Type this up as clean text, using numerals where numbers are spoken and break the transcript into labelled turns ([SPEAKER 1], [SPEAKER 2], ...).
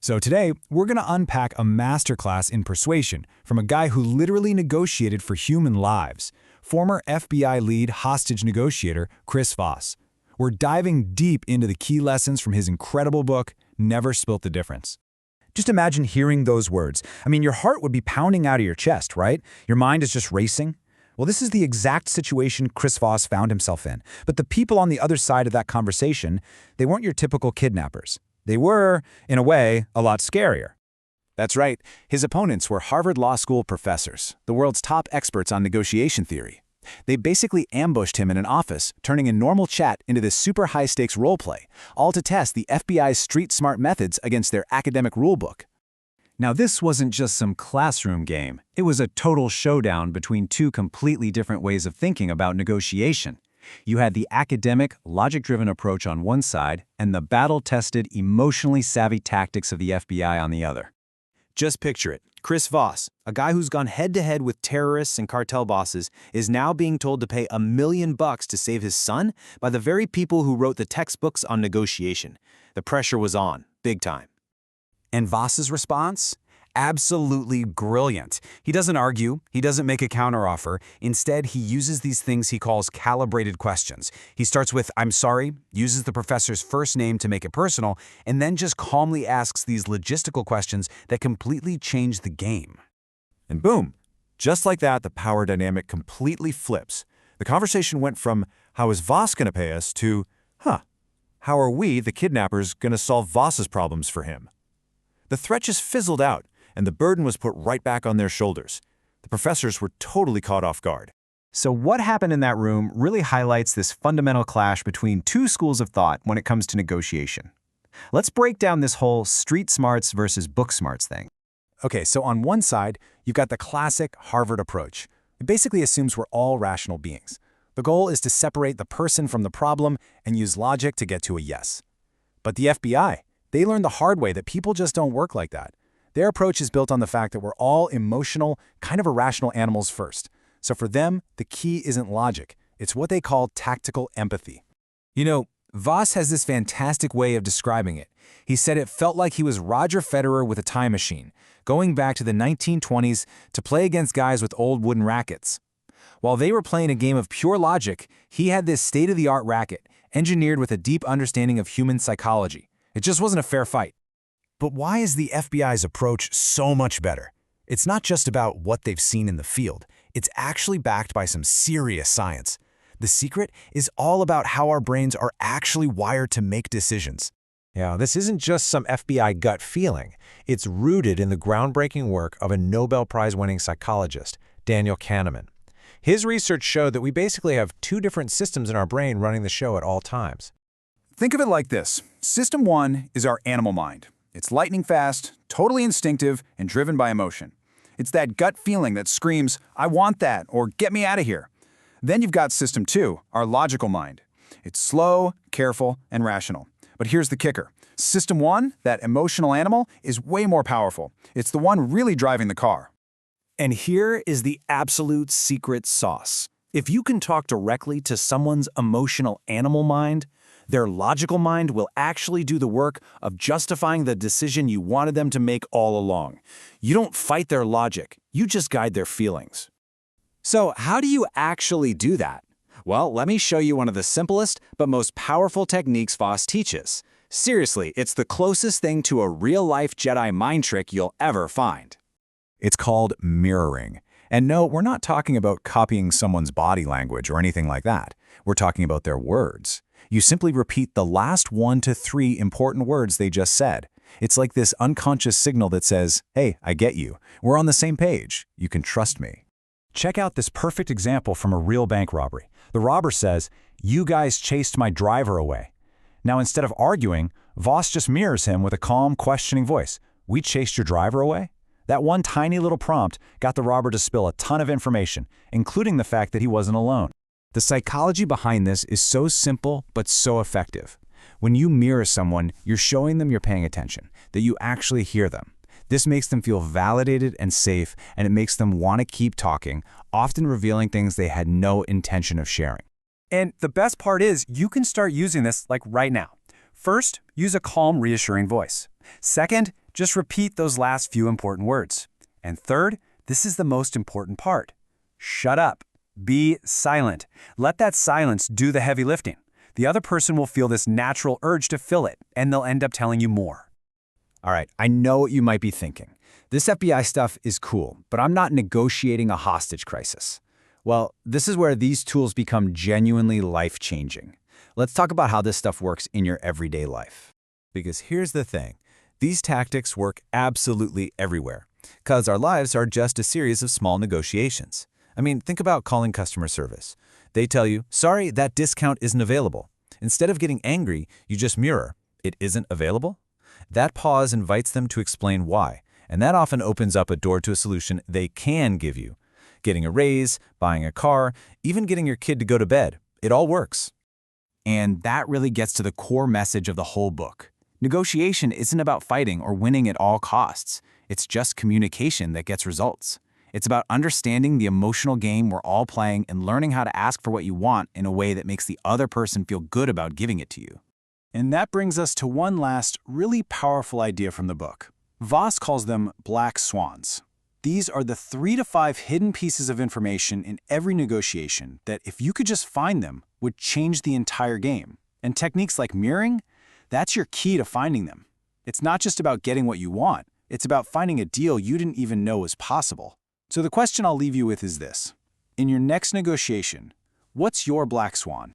[SPEAKER 1] So today, we're going to unpack a masterclass in persuasion from a guy who literally negotiated for human lives, former FBI lead hostage negotiator Chris Voss. We're diving deep into the key lessons from his incredible book, Never Spilt the Difference.
[SPEAKER 2] Just imagine hearing those words. Your heart would be pounding out of your chest, right? Your mind is just racing. Well, this is the exact situation Chris Voss found himself in. But the people on the other side of that conversation, they weren't your typical kidnappers. They were, in a way, a lot scarier.
[SPEAKER 3] That's right. His opponents were Harvard Law School professors, the world's top experts on negotiation theory. They basically ambushed him in an office, turning a normal chat into this super high-stakes roleplay, all to test the FBI's street-smart methods against their academic rulebook.
[SPEAKER 4] Now, this wasn't just some classroom game. It was a total showdown between two completely different ways of thinking about negotiation. You had the academic, logic-driven approach on one side and the battle-tested, emotionally savvy tactics of the FBI on the other.
[SPEAKER 3] Just picture it. Chris Voss, a guy who's gone head-to-head with terrorists and cartel bosses, is now being told to pay $1 million to save his son by the very people who wrote the textbooks on negotiation. The pressure was on, big time.
[SPEAKER 4] And Voss's response? Absolutely brilliant. He doesn't argue, he doesn't make a counteroffer. Instead, he uses these things he calls calibrated questions. He starts with, "I'm sorry," uses the professor's first name to make it personal, and then just calmly asks these logistical questions that completely change the game.
[SPEAKER 5] And boom, just like that, the power dynamic completely flips. The conversation went from, how is Voss going to pay us, to, how are we, the kidnappers, going to solve Voss's problems for him? The threat just fizzled out, and the burden was put right back on their shoulders. The professors were totally caught off guard.
[SPEAKER 4] So what happened in that room really highlights this fundamental clash between two schools of thought when it comes to negotiation. Let's break down this whole street smarts versus book smarts thing.
[SPEAKER 1] Okay, so on one side, you've got the classic Harvard approach. It basically assumes we're all rational beings. The goal is to separate the person from the problem and use logic to get to a yes. But the FBI, they learned the hard way that people just don't work like that. Their approach is built on the fact that we're all emotional, kind of irrational animals first. So for them, the key isn't logic. It's what they call tactical empathy. You know, Voss has this fantastic way of describing it. He said it felt like he was Roger Federer with a time machine, going back to the 1920s to play against guys with old wooden rackets. While they were playing a game of pure logic, he had this state-of-the-art racket, engineered with a deep understanding of human psychology. It just wasn't a fair fight.
[SPEAKER 2] But why is the FBI's approach so much better? It's not just about what they've seen in the field. It's actually backed by some serious science. The secret is all about how our brains are actually wired to make decisions.
[SPEAKER 5] Yeah, this isn't just some FBI gut feeling. It's rooted in the groundbreaking work of a Nobel Prize-winning psychologist, Daniel Kahneman. His research showed that we basically have two different systems in our brain running the show at all times.
[SPEAKER 1] Think of it like this. System 1 is our animal mind. It's lightning fast, totally instinctive, and driven by emotion. It's that gut feeling that screams, "I want that," or "get me out of here." Then you've got System 2, our logical mind. It's slow, careful, and rational. But here's the kicker. System 1, that emotional animal, is way more powerful. It's the one really driving the car.
[SPEAKER 3] And here is the absolute secret sauce. If you can talk directly to someone's emotional animal mind, their logical mind will actually do the work of justifying the decision you wanted them to make all along. You don't fight their logic, you just guide their feelings. So how do you actually do that? Well, let me show you one of the simplest but most powerful techniques Voss teaches. Seriously, it's the closest thing to a real-life Jedi mind trick you'll ever find.
[SPEAKER 2] It's called mirroring. And no, we're not talking about copying someone's body language or anything like that. We're talking about their words. You simply repeat the last 1 to 3 important words they just said. It's like this unconscious signal that says, "Hey, I get you. We're on the same page. You can trust me." Check out this perfect example from a real bank robbery. The robber says, "You guys chased my driver away." Now, instead of arguing, Voss just mirrors him with a calm, questioning voice. "We chased your driver away?" That one tiny little prompt got the robber to spill a ton of information, including the fact that he wasn't alone. The psychology behind this is so simple but so effective. When you mirror someone, you're showing them you're paying attention, that you actually hear them. This makes them feel validated and safe, and it makes them want to keep talking, often revealing things they had no intention of sharing.
[SPEAKER 4] And the best part is you can start using this like right now. First, use a calm, reassuring voice. Second, Just repeat those last few important words. And third, this is the most important part. Shut up. Be silent. Let that silence do the heavy lifting. The other person will feel this natural urge to fill it, and they'll end up telling you more.
[SPEAKER 2] All right, I know what you might be thinking. This FBI stuff is cool, but I'm not negotiating a hostage crisis. Well, this is where these tools become genuinely life-changing. Let's talk about how this stuff works in your everyday life.
[SPEAKER 5] Because here's the thing. These tactics work absolutely everywhere, because our lives are just a series of small negotiations. I mean, think about calling customer service. They tell you, sorry, that discount isn't available. Instead of getting angry, you just mirror, it isn't available? That pause invites them to explain why, and that often opens up a door to a solution they can give you. Getting a raise, buying a car, even getting your kid to go to bed, it all works.
[SPEAKER 4] And that really gets to the core message of the whole book. Negotiation isn't about fighting or winning at all costs. It's just communication that gets results. It's about understanding the emotional game we're all playing and learning how to ask for what you want in a way that makes the other person feel good about giving it to you.
[SPEAKER 3] And that brings us to one last, really powerful idea from the book. Voss calls them black swans. These are the 3 to 5 hidden pieces of information in every negotiation that, if you could just find them, would change the entire game. And techniques like mirroring, that's your key to finding them. It's not just about getting what you want, it's about finding a deal you didn't even know was possible. So the question I'll leave you with is this. In your next negotiation, what's your black swan?